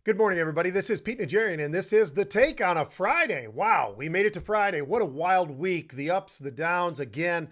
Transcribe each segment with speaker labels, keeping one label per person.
Speaker 1: Good morning, everybody. This is Pete Najarian, and this is The Take on a Friday. Wow, we made it to Friday. What a wild week. The ups, the downs. Again,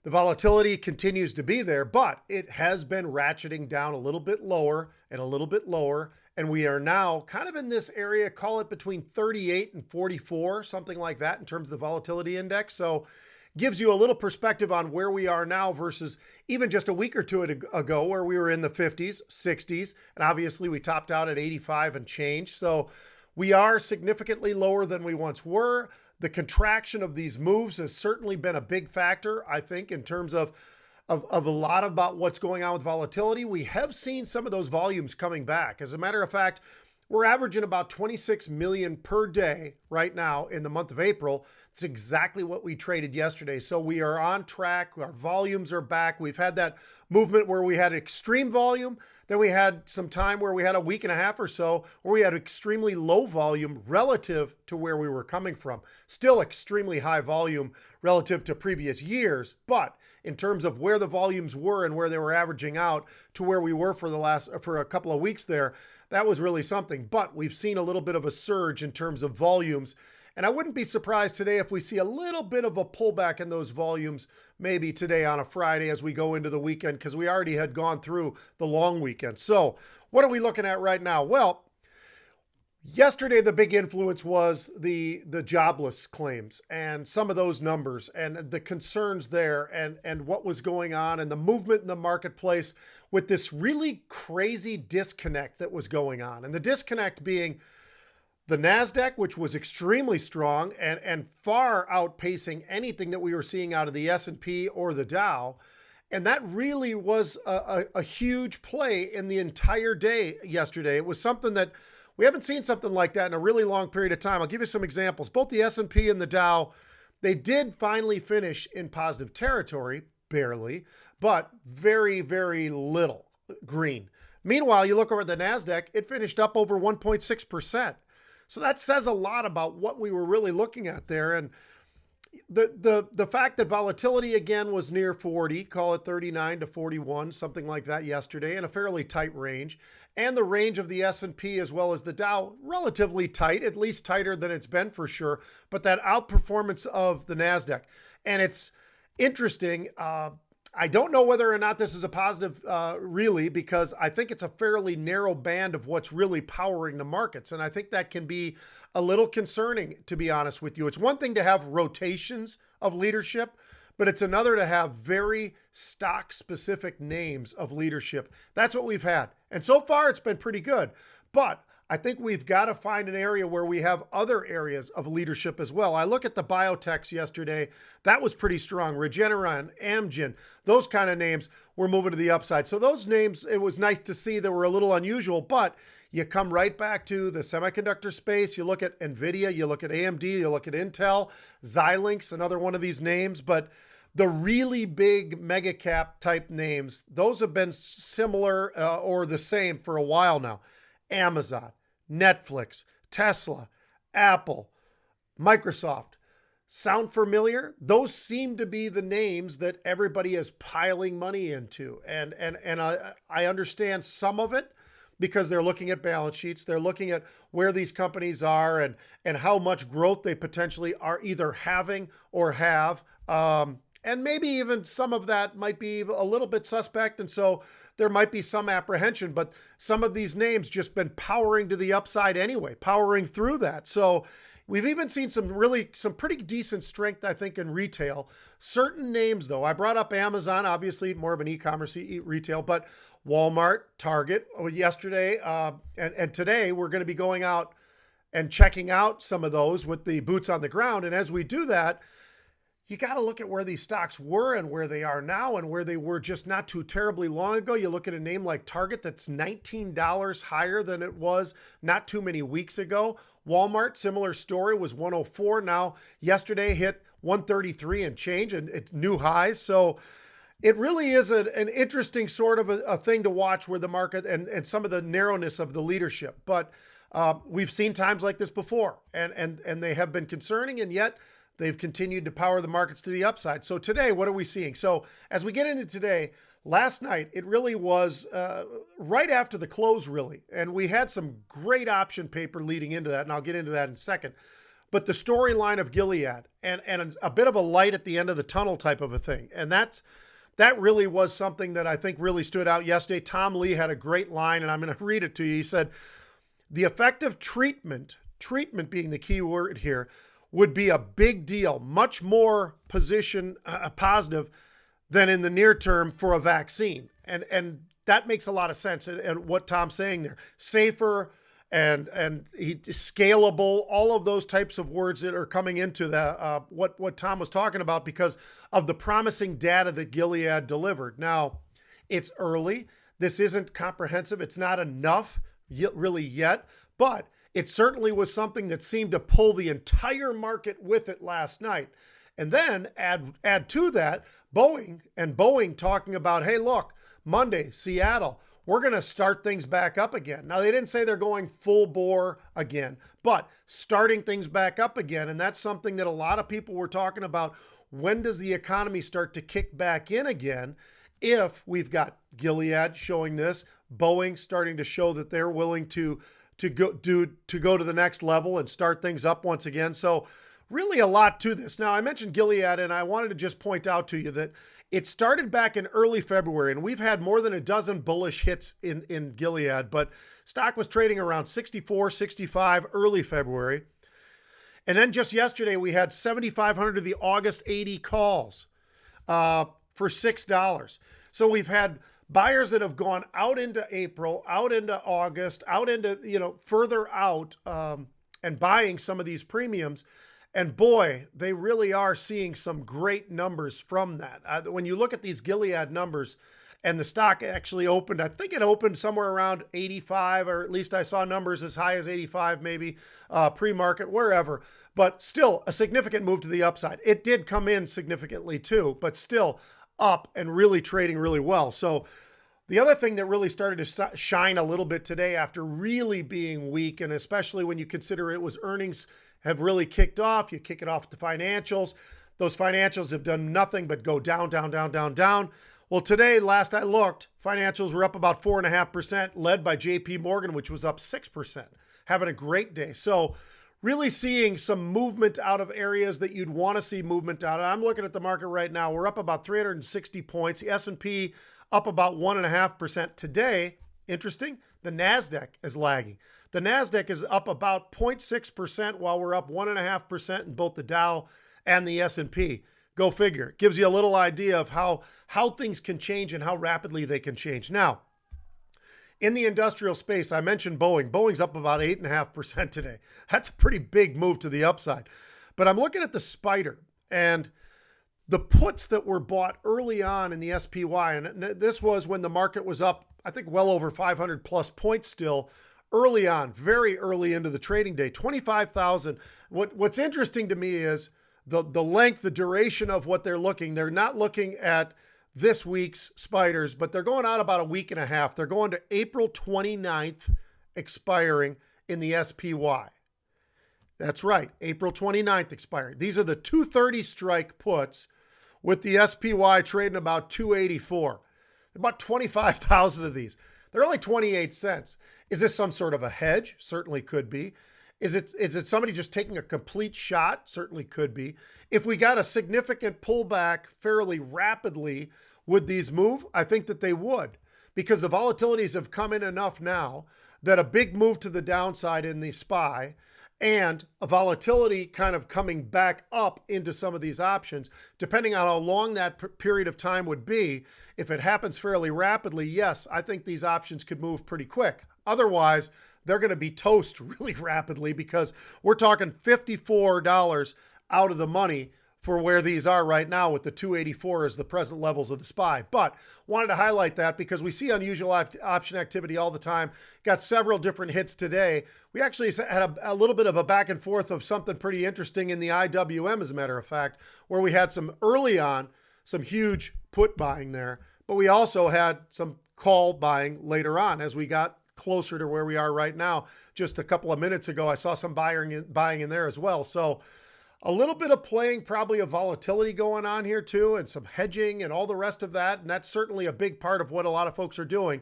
Speaker 1: the volatility continues to be there, but it has been ratcheting down a little bit lower and a little bit lower. And we are now kind of in this area, call it between 38 and 44, something like that in terms of the volatility index. So gives you a little perspective on where we are now versus even just a week or two ago where we were in the 50s, 60s, and obviously we topped out at 85 and change. So we are significantly lower than we once were. The contraction of these moves has certainly been a big factor, I think, in terms of a lot about what's going on with volatility. We have seen some of those volumes coming back. As a matter of fact, we're averaging about 26 million per day right now in the month of April. It's exactly what we traded yesterday. So we are on track. Our volumes are back. We've had that movement where we had extreme volume. Then we had some time where we had a week and a half or so where we had extremely low volume relative to where we were coming from. Still extremely high volume relative to previous years, but in terms of where the volumes were and where they were averaging out to where we were for a couple of weeks there, that was really something. But we've seen a little bit of a surge in terms of volumes. And I wouldn't be surprised today if we see a little bit of a pullback in those volumes, maybe today on a Friday as we go into the weekend, because we already had gone through the long weekend. So what are we looking at right now? Well, yesterday, the big influence was the jobless claims and some of those numbers and the concerns there and what was going on and the movement in the marketplace with this really crazy disconnect that was going on. And the disconnect being the NASDAQ, which was extremely strong and far outpacing anything that we were seeing out of the S&P or the Dow. And that really was a huge play in the entire day yesterday. It was something that we haven't seen something like that in a really long period of time. I'll give you some examples. Both the S&P and the Dow, they did finally finish in positive territory, barely, but very, very little green. Meanwhile, you look over at the NASDAQ, it finished up over 1.6%. So that says a lot about what we were really looking at there. And the fact that volatility again was near 40, call it 39 to 41, something like that yesterday, in a fairly tight range, and the range of the S&P as well as the Dow relatively tight, at least tighter than it's been for sure, but that outperformance of the NASDAQ. And it's interesting. I don't know whether or not this is a positive, really, because I think it's a fairly narrow band of what's really powering the markets. And I think that can be a little concerning, to be honest with you. It's one thing to have rotations of leadership, but it's another to have very stock-specific names of leadership. That's what we've had. And so far, it's been pretty good. But I think we've got to find an area where we have other areas of leadership as well. I look at the biotechs yesterday. That was pretty strong. Regeneron, Amgen, those kind of names were moving to the upside. So those names, it was nice to see they were a little unusual, but you come right back to the semiconductor space. You look at NVIDIA, you look at AMD, you look at Intel, Xilinx, another one of these names. But the really big mega cap type names, those have been similar or the same for a while now. Amazon, Netflix, Tesla, Apple, Microsoft. Sound familiar? Those seem to be the names that everybody is piling money into. And I understand some of it because they're looking at balance sheets. They're looking at where these companies are and how much growth they potentially are either having or have. And maybe even some of that might be a little bit suspect. And so there might be some apprehension, but some of these names just been powering to the upside anyway, powering through that. So we've even seen some pretty decent strength, I think, in retail. Certain names, though, I brought up Amazon, obviously more of an e-commerce retail, but Walmart, Target, yesterday, and today we're going to be going out and checking out some of those with the boots on the ground. And as we do that, you got to look at where these stocks were and where they are now and where they were just not too terribly long ago. You look at a name like Target that's $19 higher than it was not too many weeks ago. Walmart, similar story, was 104. Now, yesterday hit 133 and change, and it's new highs. So it really is an interesting sort of a thing to watch where the market and some of the narrowness of the leadership. But we've seen times like this before, and they have been concerning, and yet They've continued to power the markets to the upside. So today, what are we seeing? So as we get into today, last night, it really was right after the close, really. And we had some great option paper leading into that, and I'll get into that in a second. But the storyline of Gilead and a bit of a light at the end of the tunnel type of a thing. And that really was something that I think really stood out yesterday. Tom Lee had a great line, and I'm going to read it to you. He said, the effective treatment being the key word here, would be a big deal, much more positive than in the near term for a vaccine. And that makes a lot of sense. And what Tom's saying there, safer and scalable, all of those types of words that are coming into the what Tom was talking about because of the promising data that Gilead delivered. Now, it's early. This isn't comprehensive. It's not enough really yet, but it certainly was something that seemed to pull the entire market with it last night. And then add to that Boeing talking about, hey, look, Monday, Seattle, we're going to start things back up again. Now, they didn't say they're going full bore again, but starting things back up again. And that's something that a lot of people were talking about. When does the economy start to kick back in again? If we've got Gilead showing this, Boeing starting to show that they're willing to go to the next level and start things up once again. So really a lot to this. Now, I mentioned Gilead, and I wanted to just point out to you that it started back in early February, and we've had more than a dozen bullish hits in Gilead, but stock was trading around 64, 65 early February. And then just yesterday, we had 7,500 of the August 80 calls for $6. So we've had buyers that have gone out into April, out into August, out into, further out and buying some of these premiums. And boy, they really are seeing some great numbers from that. When you look at these Gilead numbers, and the stock actually opened, I think it opened somewhere around 85, or at least I saw numbers as high as 85, maybe pre-market, wherever. But still a significant move to the upside. It did come in significantly too, but still up and really trading really well. So the other thing that really started to shine a little bit today after really being weak, and especially when you consider it was earnings have really kicked off. You kick it off with the financials. Those financials have done nothing but go down, down, down, down, down. Well, today, last I looked, financials were up about 4.5%, led by JP Morgan, which was up 6%. Having a great day. So really seeing some movement out of areas that you'd want to see movement out of. I'm looking at the market right now. We're up about 360 points. The S&P up about 1.5%. Today, interesting, the NASDAQ is lagging. The NASDAQ is up about 0.6% while we're up 1.5% in both the Dow and the S&P. Go figure. It gives you a little idea of how things can change and how rapidly they can change. Now, in the industrial space, I mentioned Boeing. Boeing's up about 8.5% today. That's a pretty big move to the upside. But I'm looking at the SPDR and the puts that were bought early on in the SPY. And this was when the market was up, I think, well over 500 plus points still early on, very early into the trading day, 25,000. What's interesting to me is the length, the duration of what they're looking. They're not looking at this week's SPDRs, but they're going out about a week and a half. They're going to April 29th, expiring in the SPY. That's right, April 29th expiring. These are the 230 strike puts with the SPY trading about 284. About 25,000 of these. They're only 28 cents. Is this some sort of a hedge? Certainly could be. Is it somebody just taking a complete shot? Certainly could be. If we got a significant pullback fairly rapidly, would these move? I think that they would, because the volatilities have come in enough now that a big move to the downside in the SPY and a volatility kind of coming back up into some of these options, depending on how long that period of time would be. If it happens fairly rapidly, yes, I think these options could move pretty quick. Otherwise, they're going to be toast really rapidly, because we're talking $54 out of the money for where these are right now, with the 284 as the present levels of the SPY. But wanted to highlight that because we see unusual option activity all the time. Got several different hits today. We actually had a little bit of a back and forth of something pretty interesting in the IWM, as a matter of fact, where we had some early on, some huge put buying there, but we also had some call buying later on as we got closer to where we are right now. Just a couple of minutes ago, I saw some buying in there as well. So A little bit of playing, probably a volatility going on here too, and some hedging and all the rest of that. And that's certainly a big part of what a lot of folks are doing.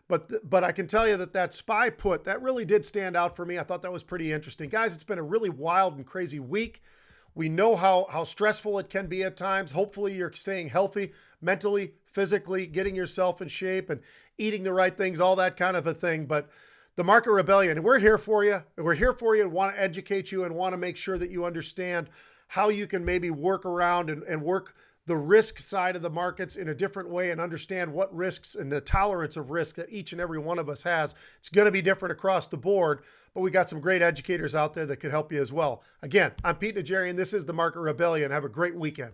Speaker 1: But I can tell you that SPY put, that really did stand out for me. I thought that was pretty interesting. Guys, it's been a really wild and crazy week. We know how stressful it can be at times. Hopefully you're staying healthy mentally, physically, getting yourself in shape and eating the right things, all that kind of a thing. But the market rebellion, we're here for you. We're here for you and want to educate you and want to make sure that you understand how you can maybe work around and work the risk side of the markets in a different way and understand what risks and the tolerance of risk that each and every one of us has. It's going to be different across the board, but we got some great educators out there that could help you as well. Again, I'm Pete Najarian. This is the Market Rebellion. Have a great weekend.